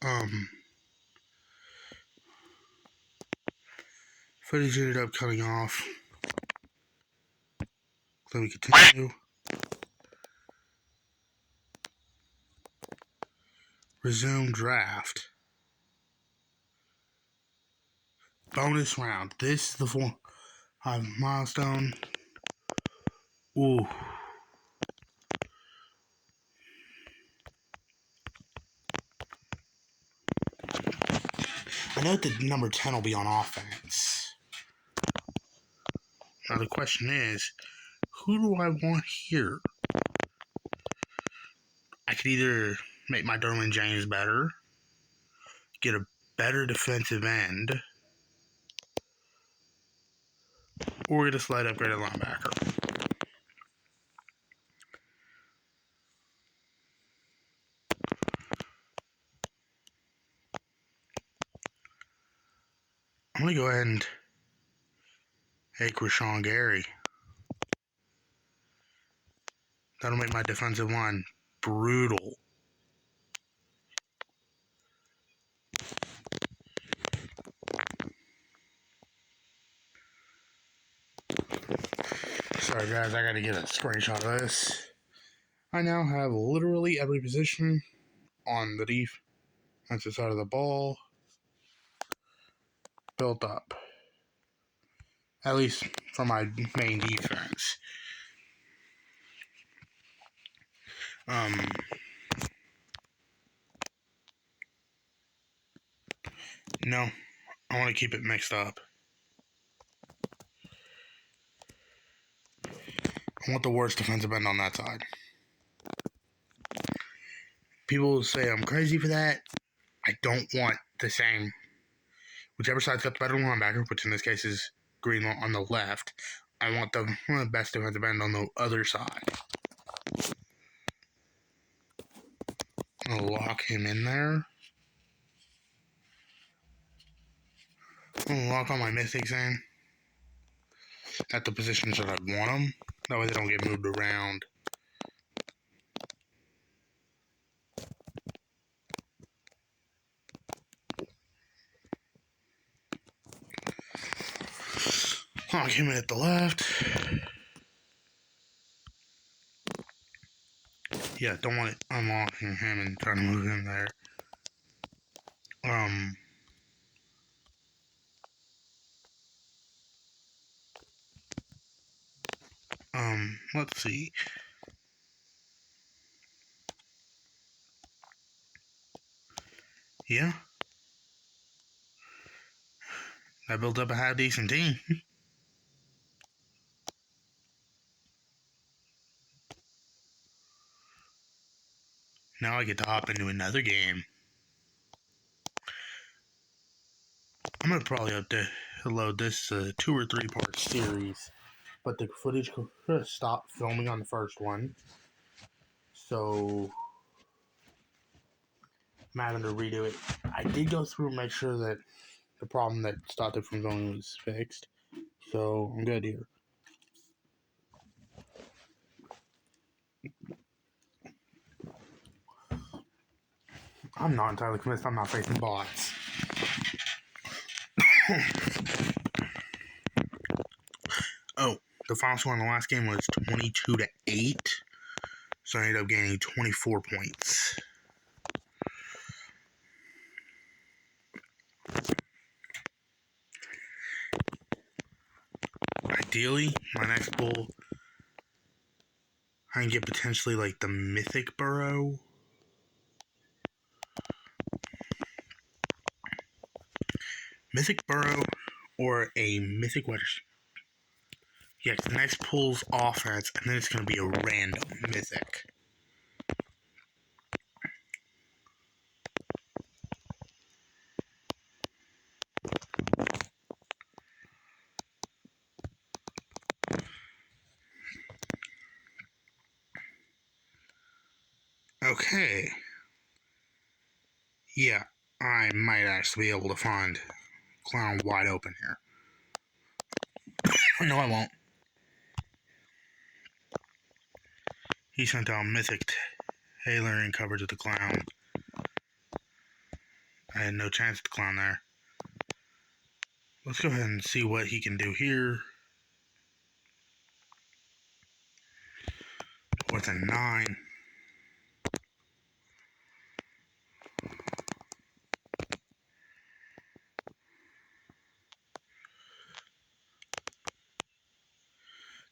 Um, Footage ended up cutting off. Let me continue. Resume draft. Bonus round. This is the 4 milestone. Ooh. I know that number 10 will be on offense. Now the question is, who do I want here? I could either make my Derwin James better, get a better defensive end, or get a slight upgrade at linebacker. I'm going to go ahead and take Rashawn Gary. That'll make my defensive line brutal. Sorry guys, I gotta get a screenshot of this. I now have literally every position on the defensive side of the ball built up. At least for my main defense. No, I want to keep it mixed up. I want the worst defensive end on that side. People say I'm crazy for that. I don't want the same. Whichever side's got the better linebacker, which in this case is Greenlaw on the left, I want one of the best defensive end on the other side. I'm going to lock him in there. I'm going to lock all my mythics in at the positions that I want them. That way they don't get moved around. Lock him in at the left. Yeah, don't want it unlocking him and trying to move him there. Let's see. Yeah. I built up a half decent team. Now I get to hop into another game. I'm gonna probably have to load this 2 or 3 part series, but the footage stopped filming on the first one, so I'm having to redo it. I did go through and make sure that the problem that stopped it from filming was fixed, so I'm good here. I'm not entirely convinced I'm not facing bots. Oh, the final score in the last game was 22-8, so I ended up gaining 24 points. Ideally, my next goal, I can get potentially like the Mythic Burrow. Mythic Burrow or a Mythic Wedge. Yeah, the next pull's offense, and then it's going to be a random Mythic. Okay. Yeah, I might actually be able to find Clown wide open here. No, I won't. He sent out Mythic Taylor in coverage of the Clown. I had no chance to clown there. Let's go ahead and see what he can do here. With a 9.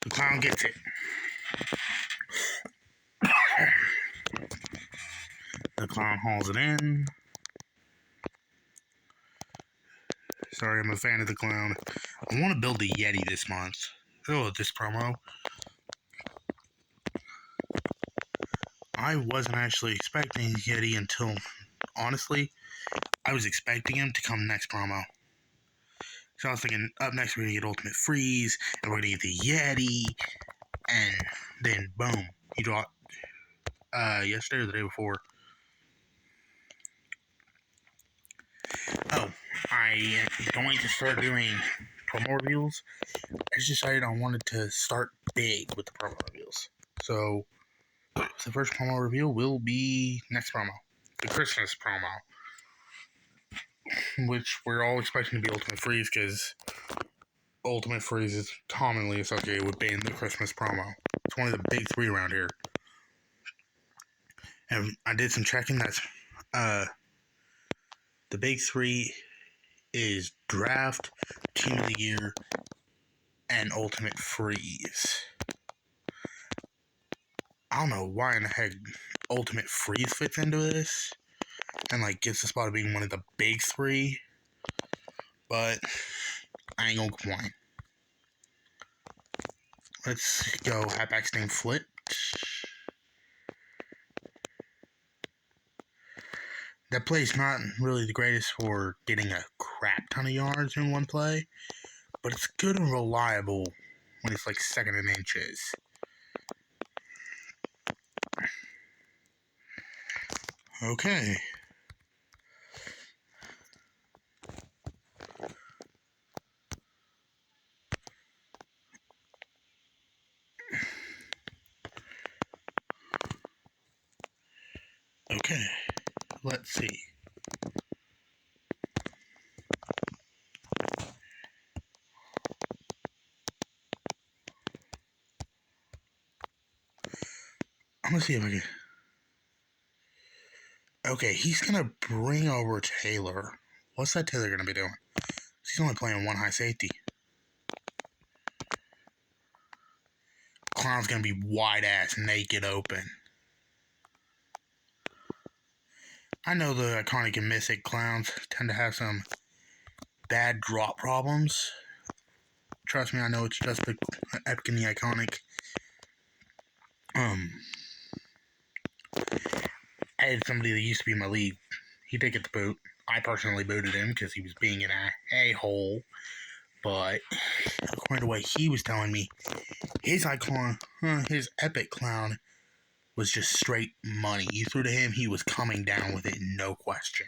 The clown gets it. The clown hauls it in. Sorry, I'm a fan of the clown. I want to build the Yeti this month. Oh, this promo. I wasn't actually expecting Yeti until, honestly, I was expecting him to come next promo. So I was thinking, up next we're going to get Ultimate Freeze, and we're going to get the Yeti, and then boom, he dropped yesterday or the day before. Oh, I am going to start doing promo reveals. I just decided I wanted to start big with the promo reveals. So, the first promo reveal will be next promo, the Christmas promo, which we're all expecting to be Ultimate Freeze because Ultimate Freeze is commonly associated with being the Christmas promo. It's one of the big 3 around here. And I did some checking. That's the big 3 is Draft, Team of the Year, and Ultimate Freeze. I don't know why in the heck Ultimate Freeze fits into this and like gets the spot of being one of the big 3, but I ain't gonna complain. Let's go Hatback's name flipped. That play's not really the greatest for getting a crap ton of yards in one play, but it's good and reliable when it's like second in inches. Okay. Okay. Let's see. I'm gonna see if I can. Okay, he's gonna bring over Taylor. What's that Taylor gonna be doing? He's only playing one high safety. Clown's gonna be wide ass, naked open. I know the iconic and mythic clowns tend to have some bad drop problems. Trust me, I know it's just the epic and the iconic. I had somebody that used to be in my league. He did get the boot. I personally booted him because he was being an a-hole. But according to what he was telling me, his epic clown was just straight money. You threw to him, he was coming down with it, no question.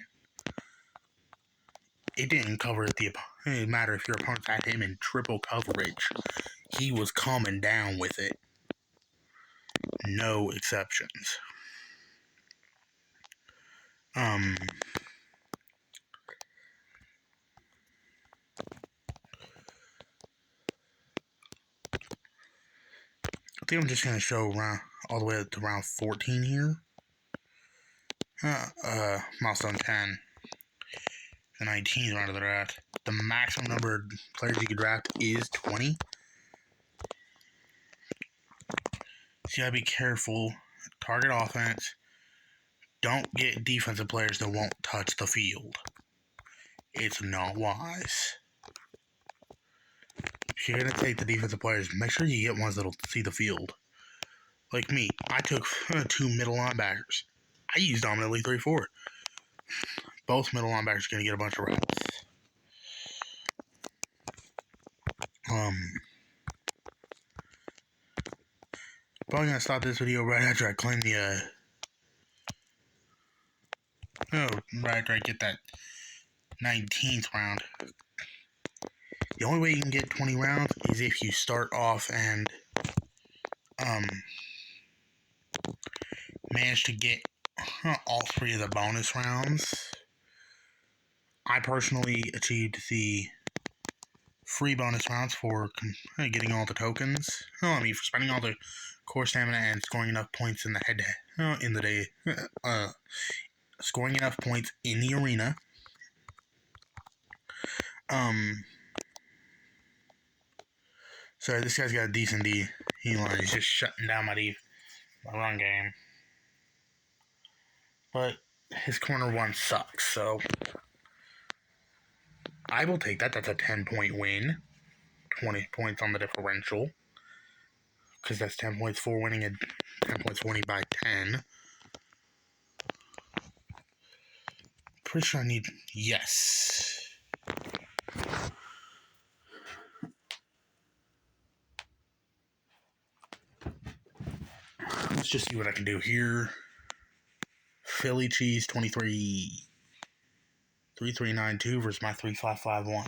It didn't it didn't matter if your opponent had him in triple coverage. He was coming down with it. No exceptions. I think I'm just gonna show all the way up to round 14 here. Milestone 10. The 19th round of the draft. The maximum number of players you can draft is 20. So you gotta be careful. Target offense. Don't get defensive players that won't touch the field. It's not wise. If you're gonna take the defensive players, make sure you get ones that'll see the field. Like me, I took 2 middle linebackers. I used dominantly 3-4. Both middle linebackers are gonna get a bunch of reps. Probably gonna stop this video right after I claim the right after I get that 19th round. The only way you can get 20 rounds is if you start off and manage to get all 3 of the bonus rounds. I personally achieved the free bonus rounds for getting all the tokens. Oh, I mean, for spending all the core stamina and scoring enough points in the in the day, scoring enough points in the arena. So this guy's got a decent D line. He's just shutting down my run game. But his corner one sucks, so I will take that. That's a 10-point win. 20 points on the differential. Because that's 10 points for winning and 10 points for winning by 10. Pretty sure I need... Yes. Let's just see what I can do here. Philly cheese 3392 versus my 3551.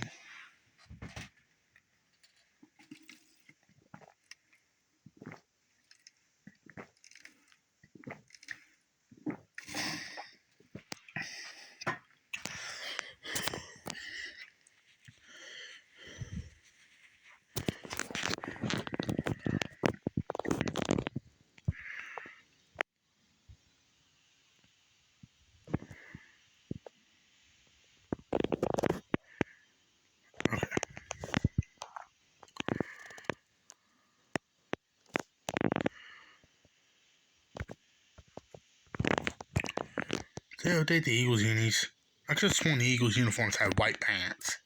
They update the Eagles unis. I could have sworn the Eagles uniforms had white pants.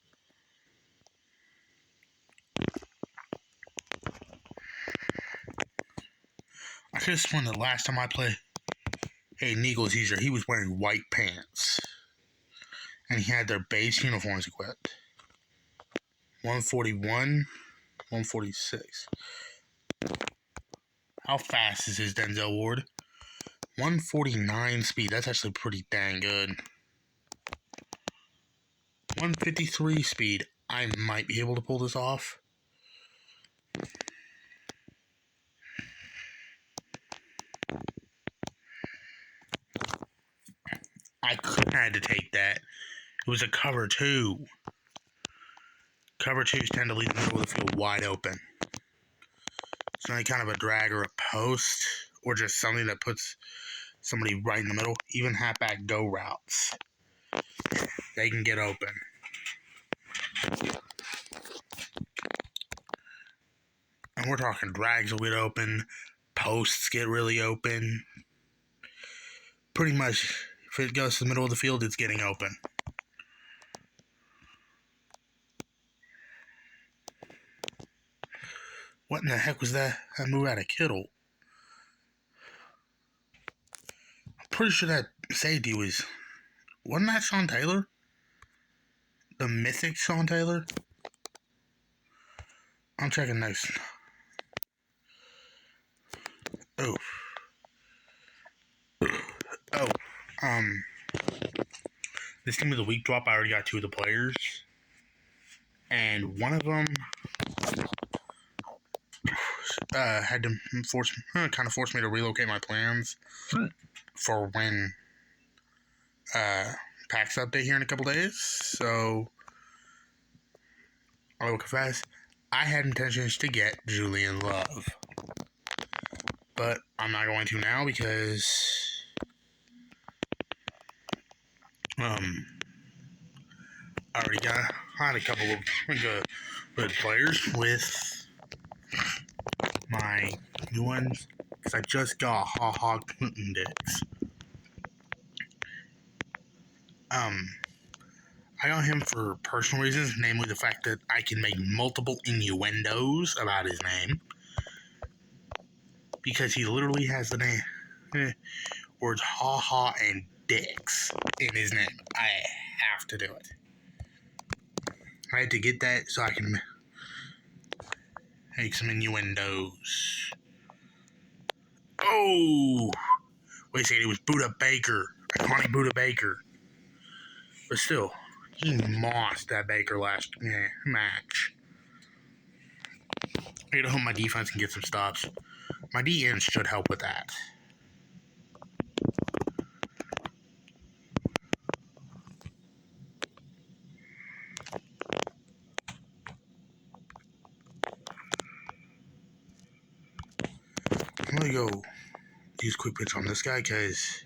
I could have sworn the last time I played an Eagles user, he was wearing white pants. And he had their base uniforms equipped. 141, 146. How fast is his Denzel Ward? 149 speed. That's actually pretty dang good. 153 speed. I might be able to pull this off. I had to take that. It was a cover 2. Cover 2s tend to leave the middle of the field wide open. It's only kind of a drag or a post, or just something that puts somebody right in the middle. Even halfback go routes, they can get open. And we're talking drags will get open, posts get really open. Pretty much, if it goes to the middle of the field, it's getting open. What in the heck was that? That move out of Kittle. I'm pretty sure that safety was... Wasn't that Sean Taylor? The mythic Sean Taylor? I'm checking next. Oh. This Team of the Week drop, I already got 2 of the players. And one of them had to kind of force me to relocate my plans for when PAX update here in a couple days. So I will confess, I had intentions to get Julian Love, but I'm not going to now because I already had a couple of good players with my new ones, because I just got Ha Clinton Dix. I got him for personal reasons, namely the fact that I can make multiple innuendos about his name, because he literally has the name words Ha and Dix in his name. I have to do it. I had to get that so I can make some innuendos. Oh! Wait a second, it was Buda Baker. Iconic Buda Baker. But still, he mossed that Baker last match. I gotta hope my defense can get some stops. My DNs should help with that. go use quick pitch on this guy because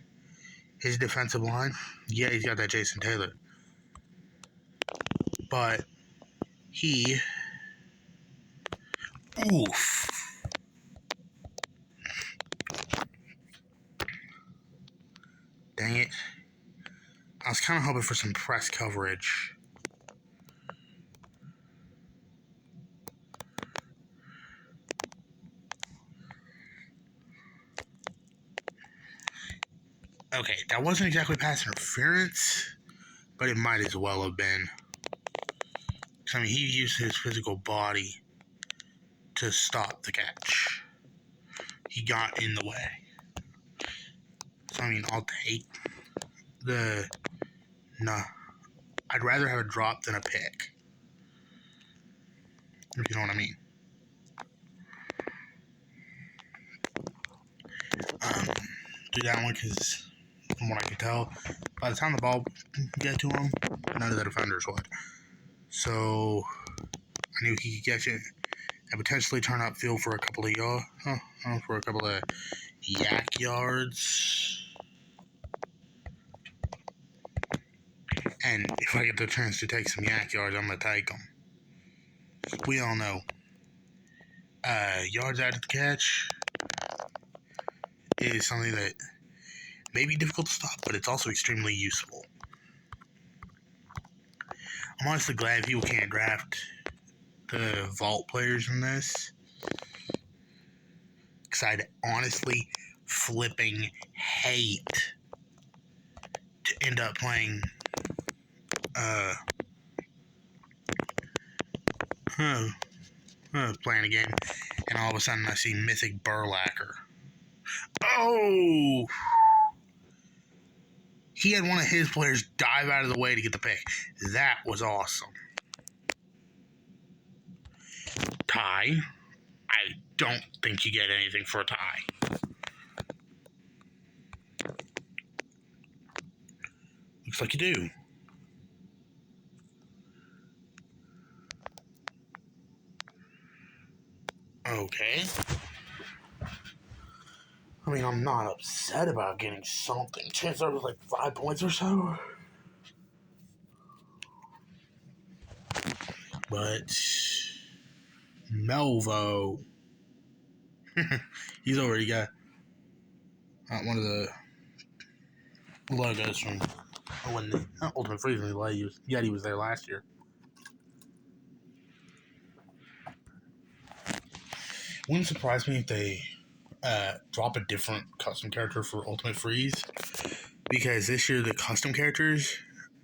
his defensive line, yeah, he's got that Jason Taylor. But he... Oof. Dang it. I was kind of hoping for some press coverage. Okay, that wasn't exactly pass interference, but it might as well have been. I mean, he used his physical body to stop the catch. He got in the way. So, I mean, I'll take the... Nah. I'd rather have a drop than a pick. If you know what I mean. Do that one because, from what I could tell, by the time the ball get to him, none of the defenders would. So, I knew he could catch it and potentially turn upfield for a couple of yak yards. And if I get the chance to take some yak yards, I'm going to take them. We all know yards after the catch is something that may be difficult to stop, but it's also extremely useful. I'm honestly glad people can't draft the vault players in this, because I'd honestly flipping hate to end up playing playing a game and all of a sudden I see Mythic Burlacker. Oh! He had one of his players dive out of the way to get the pick. That was awesome. Tie. I don't think you get anything for a tie. Looks like you do. Okay. I mean, I'm not upset about getting something. Chances are it was like 5 points or so. But Melvo, he's already got one of the logos from when the Ultimate Freezing yet he was there last year. Wouldn't surprise me if they drop a different custom character for Ultimate Freeze, because this year the custom characters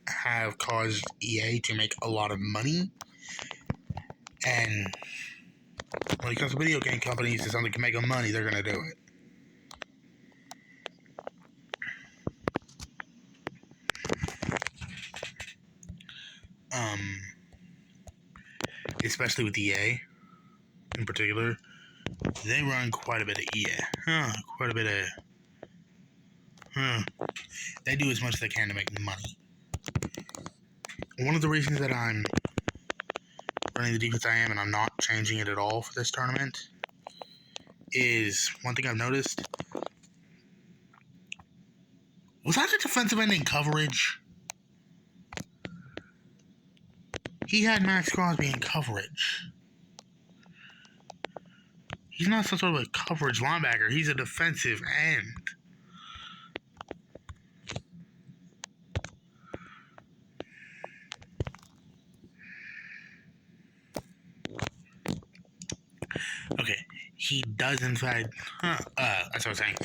have caused EA to make a lot of money, and when it comes to video game companies and something can make them money, they're going to do it. Especially with EA in particular, they run quite a bit of EA. They do as much as they can to make money. One of the reasons that I'm running the defense I am and I'm not changing it at all for this tournament is one thing I've noticed. Was that the defensive end in coverage? He had Max Crosby in coverage. He's not some sort of a coverage linebacker. He's a defensive end. Okay, he does in fact. That's what I'm saying.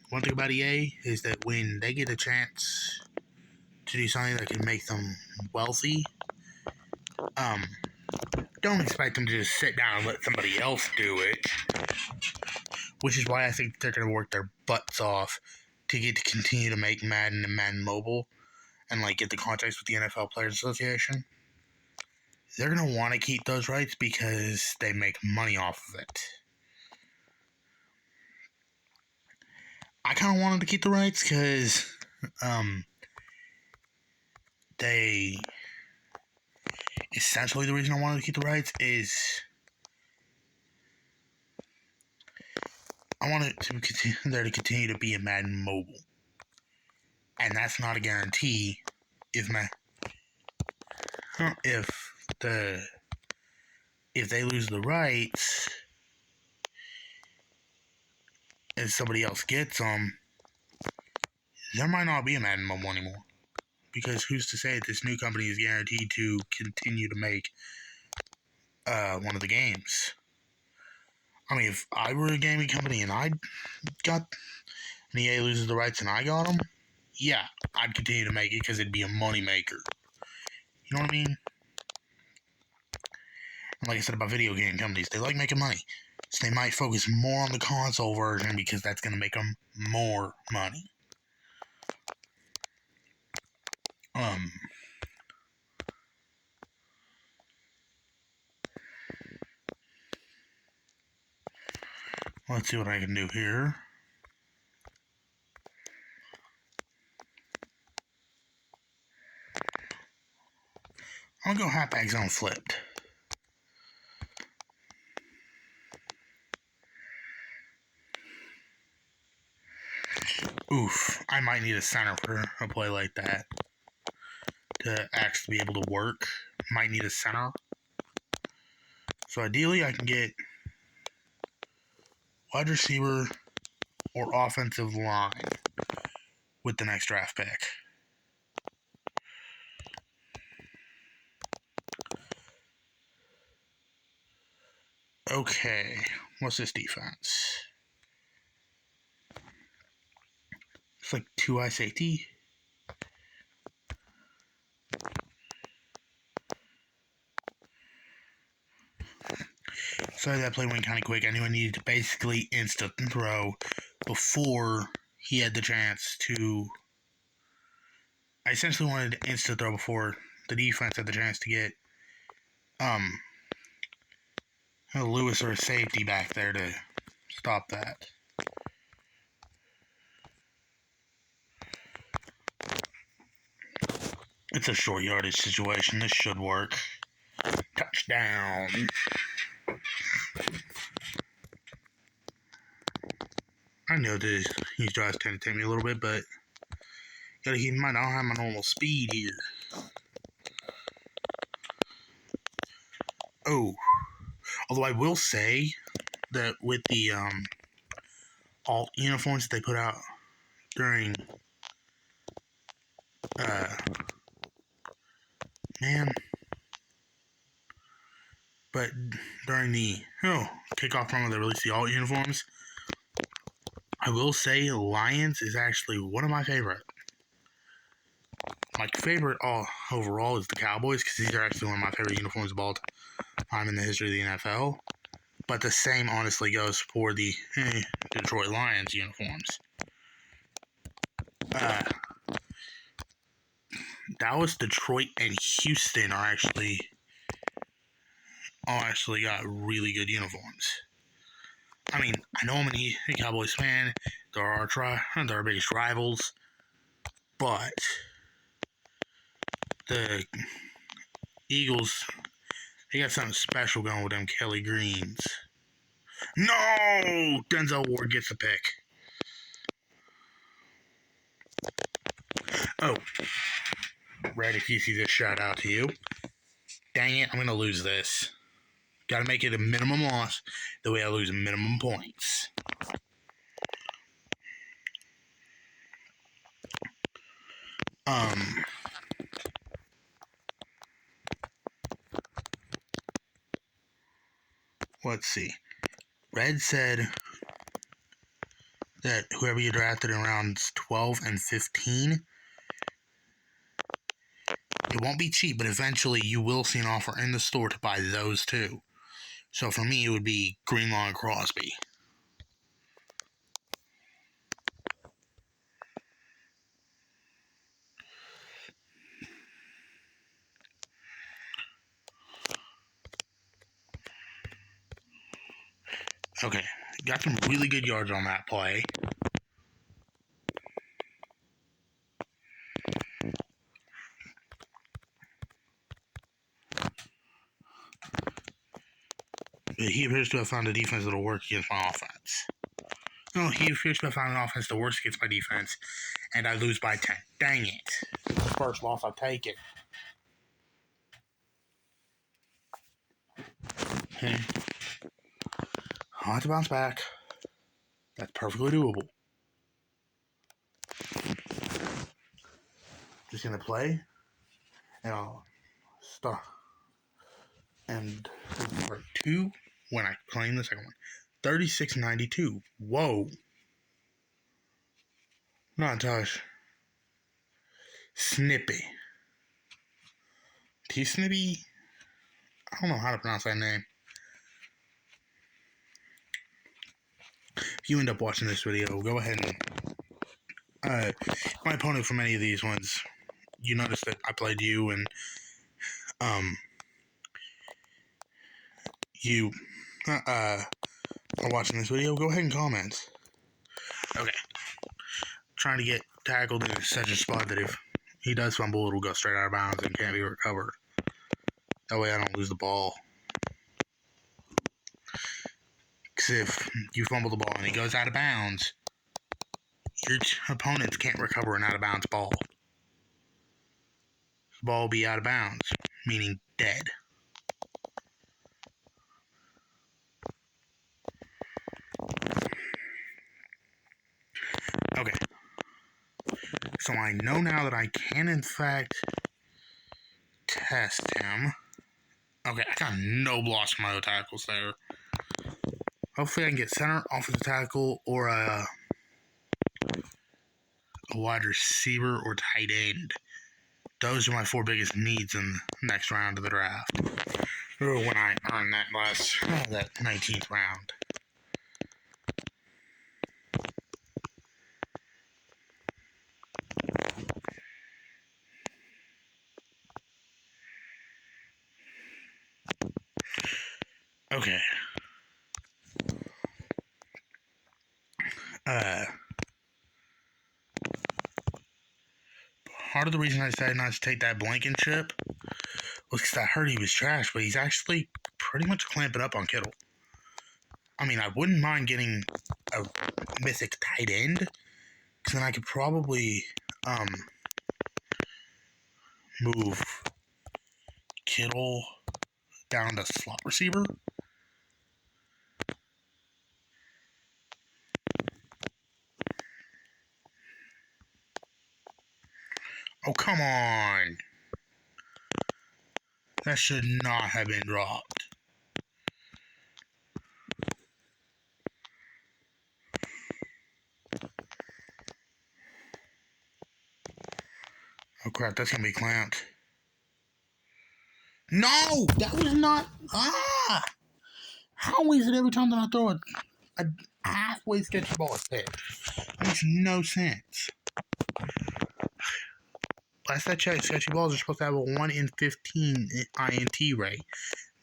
One thing about EA is that when they get a chance to do something that can make them wealthy, don't expect them to just sit down and let somebody else do it. Which is why I think they're going to work their butts off to get to continue to make Madden and Madden Mobile and like get the contracts with the NFL Players Association. They're going to want to keep those rights because they make money off of it. I kind of wanted to keep the rights because they... Essentially, the reason I wanted to keep the rights is I want it to continue, there to continue to be a Madden Mobile, and that's not a guarantee. If they lose the rights and somebody else gets them, there might not be a Madden Mobile anymore. Because who's to say that this new company is guaranteed to continue to make one of the games? I mean, if I were a gaming company and I got and EA loses the rights and I got them, yeah, I'd continue to make it because it'd be a moneymaker. You know what I mean? And like I said about video game companies, they like making money. So they might focus more on the console version because that's going to make them more money. Let's see what I can do here. I'm going to go halfback zone flipped. Oof, I might need a center for a play like that to actually be able to work. Might need a center. So ideally I can get wide receiver or offensive line with the next draft pick. Okay, what's this defense? It's like 2-eye safety. So that play went kind of quick. I knew I needed to basically instant throw before he had the chance to. I essentially wanted to instant throw before the defense had the chance to get Lewis or a safety back there to stop that. It's a short yardage situation. This should work. Touchdown. I know these drives tend to take me a little bit, but gotta keep in mind I don't have my normal speed here. Oh, although I will say that with the alt uniforms that they put out during but during the kickoff promo they released the alt uniforms, I will say Lions is actually one of my favorite. My favorite overall is the Cowboys because these are actually one of my favorite uniforms of all time in the history of the NFL. But the same honestly goes for the Detroit Lions uniforms. Dallas, Detroit, and Houston are actually got really good uniforms. I mean, I know I'm a Cowboys fan. They're our biggest rivals, but the Eagles, they got something special going with them Kelly Greens. No! Denzel Ward gets the pick. Oh. Red, if you see this, shout out to you. Dang it, I'm going to lose this. Got to make it a minimum loss, the way I lose minimum points. Let's see. Red said that whoever you drafted in rounds 12 and 15, it won't be cheap, but eventually you will see an offer in the store to buy those two. So for me, it would be Greenlaw and Crosby. Okay, got some really good yards on that play. He appears to have found a defense that'll work against my offense. No, he appears to have found an offense the worst against my defense, and I lose by 10. Dang it. First loss, I'll take it. I'll have to bounce back. That's perfectly doable. Just gonna play, and I'll start. And for 2, when I claim the second one, 36.92. Whoa. Not touch. Snippy. T-Snippy? I don't know how to pronounce that name. If you end up watching this video, go ahead and my opponent from any of these ones, you notice that I played you, and you are watching this video, go ahead and comment. Okay. Trying to get tackled in such a spot that if he does fumble, it'll go straight out of bounds and can't be recovered. That way I don't lose the ball. Because if you fumble the ball and he goes out of bounds, your opponents can't recover an out of bounds ball. The ball will be out of bounds, meaning dead. Okay. So I know now that I can, in fact, test him. Okay, I got no blocks from my other tackles there. Hopefully I can get center, offensive tackle, or a wide receiver or tight end. Those are my 4 biggest needs in the next round of the draft. Or when I earn that 19th round. Okay. Part of the reason I decided not to take that Blankenship was because I heard he was trash, but he's actually pretty much clamping up on Kittle. I mean, I wouldn't mind getting a mythic tight end, because then I could probably move Kittle down to slot receiver. Oh, come on. That should not have been dropped. Oh, crap. That's going to be clamped. No! That was not... How is it every time that I throw a halfway sketchy ball is picked? That makes no sense. Last I checked, sketchy balls are supposed to have a 1 in 15 INT rate,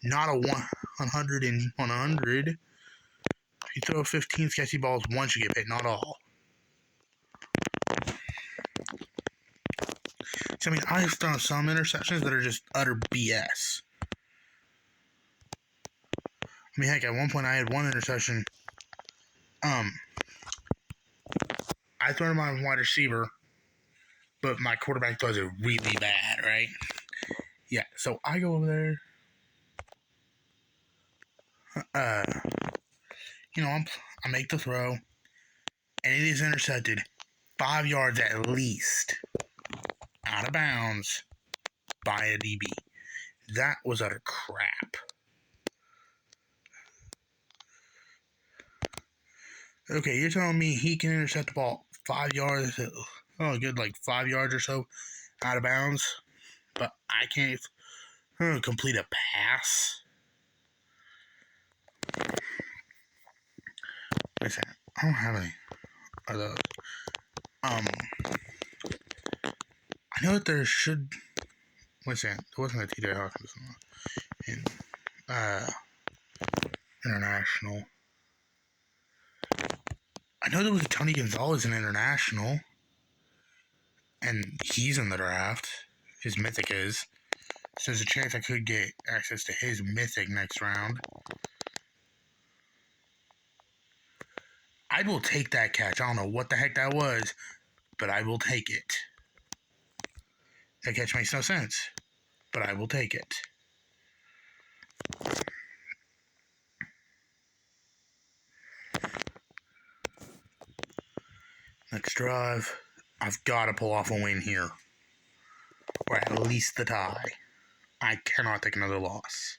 not a 100 in 100. If you throw 15 sketchy balls, one should get hit, not all. So, I mean, I've thrown some interceptions that are just utter BS. I mean, heck, at one point I had one interception. I threw him on wide receiver, but my quarterback throws it really bad, right? Yeah, so I go over there. I make the throw, and it is intercepted 5 yards at least out of bounds by a DB. That was utter crap. Okay, you're telling me he can intercept the ball 5 yards, good, like 5 yards or so out of bounds, but I can't complete a pass? Listen, I don't have any of those. I know that there should... Listen, there wasn't a TJ Hawkins in international. I know there was a Tony Gonzalez in international, and he's in the draft. His mythic is. So there's a chance I could get access to his mythic next round. I will take that catch. I don't know what the heck that was, but I will take it. That catch makes no sense, but I will take it. Next drive. I've got to pull off a win here. Or at least the tie. I cannot take another loss.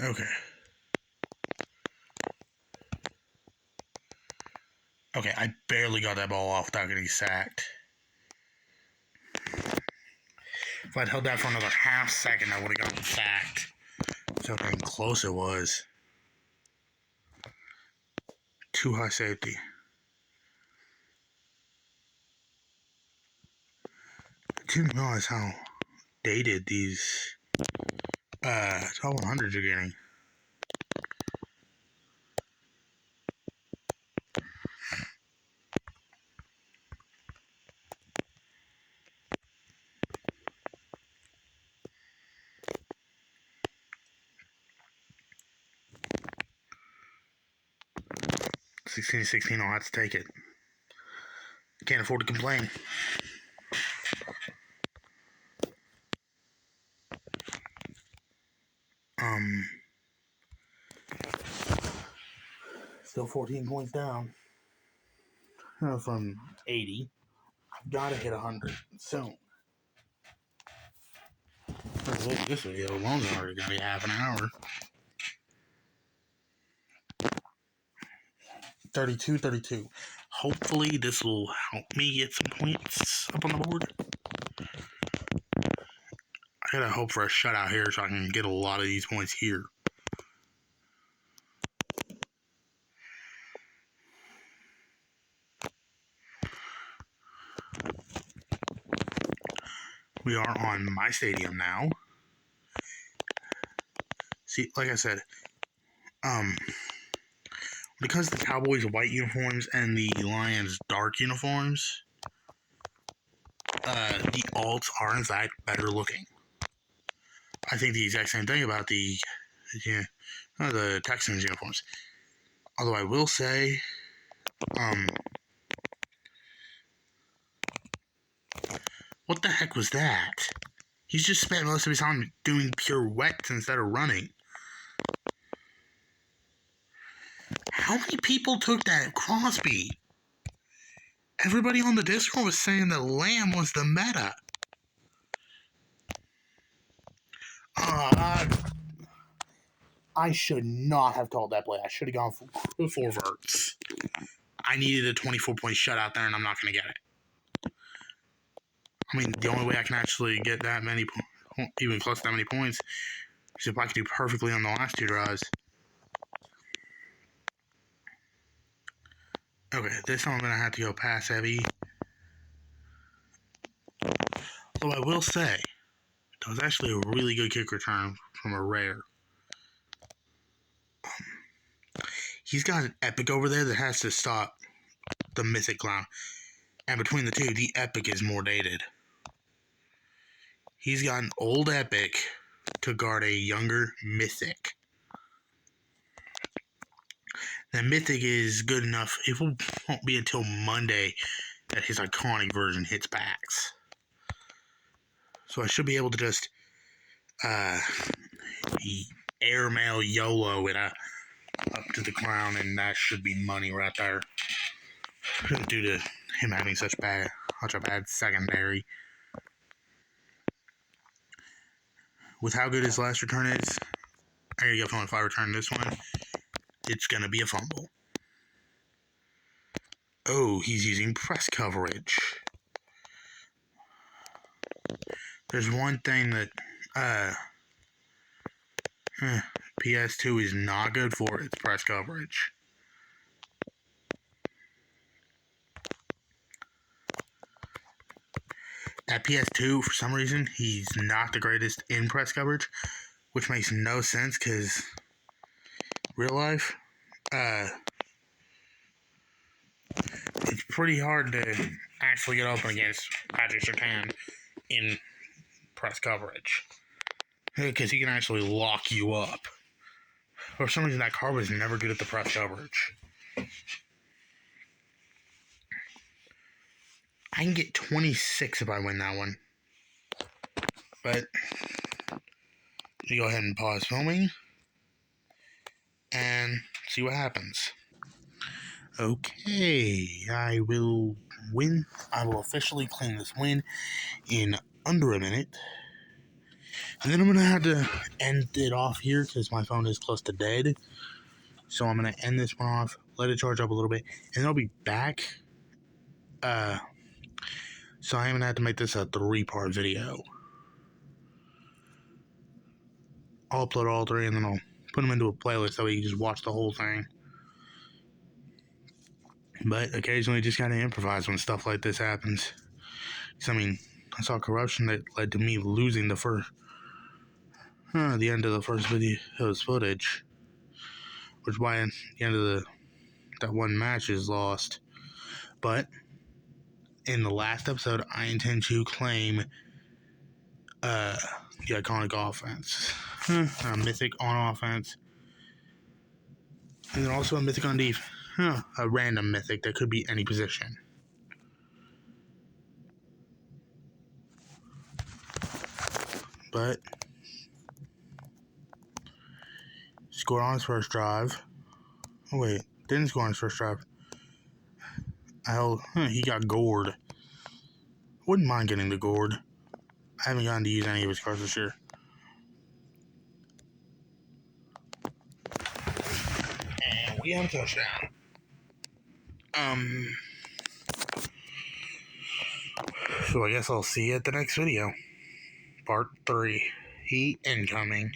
Okay. Okay, I barely got that ball off without getting sacked. If I'd held that for another half second, I would have gotten sacked. So how close it was. Too high safety. I didn't realize how dated these 1200s are getting. $16-16, I'll have to take it. Can't afford to complain. Still 14 points down from 80. I've got to hit 100 soon. This video alone is already going to be half an hour. 32-32. Hopefully this will help me get some points up on the board. I gotta hope for a shutout here so I can get a lot of these points here. We are on my stadium now. See, like I said, because the Cowboys white uniforms and the Lions dark uniforms, the alts are in fact better looking. I think the exact same thing about the Texans uniforms. Although I will say, what the heck was that? He's just spent most of his time doing pirouettes instead of running. How many people took that Crosby? Everybody on the Discord was saying that Lamb was the meta. I should not have called that play. I should have gone for verts. I needed a 24-point shutout there, and I'm not going to get it. I mean, the only way I can actually get that many, even close to that many points, is if I could do perfectly on the last two drives. Okay, this time I'm going to have to go pass heavy. Though I will say, that was actually a really good kick return from a rare. He's got an epic over there that has to stop the Mythic Clown. And between the two, the epic is more dated. He's got an old epic to guard a younger Mythic. The Mythic is good enough. It won't be until Monday that his iconic version hits packs. So I should be able to just airmail YOLO it up to the clown, and that should be money right there. Due to him having such a bad secondary. With how good his last return is, I gotta get if I return this one, it's gonna be a fumble. Oh, he's using press coverage. There's one thing that PS2 is not good for its press coverage. At PS2, for some reason, he's not the greatest in press coverage, which makes no sense because real life, it's pretty hard to actually get open against Patrick Surtain in press coverage because he can actually lock you up. For some reason, that card was never good at the press coverage. I can get 26 if I win that one. But you go ahead and pause filming and see what happens. Okay, I will win. I will officially claim this win in under a minute. And then I'm going to have to end it off here because my phone is close to dead. So I'm going to end this one off, let it charge up a little bit, and then I'll be back. So I'm going to have to make this a 3-part video. I'll upload all 3 and then I'll put them into a playlist so you can just watch the whole thing. But occasionally you just gotta improvise when stuff like this happens. Because, I mean, I saw corruption that led to me losing the end of the first video's footage. Which by the end of that one match is lost. But in the last episode, I intend to claim the iconic offense. A mythic on offense. And then also a mythic on defense. A random mythic that could be any position. But scored on his first drive. Oh wait, didn't score on his first drive. He got gored. Wouldn't mind getting the gourd. I haven't gotten to use any of his cards this year. And we have a touchdown. So I guess I'll see you at the next video. Part 3. Heat incoming.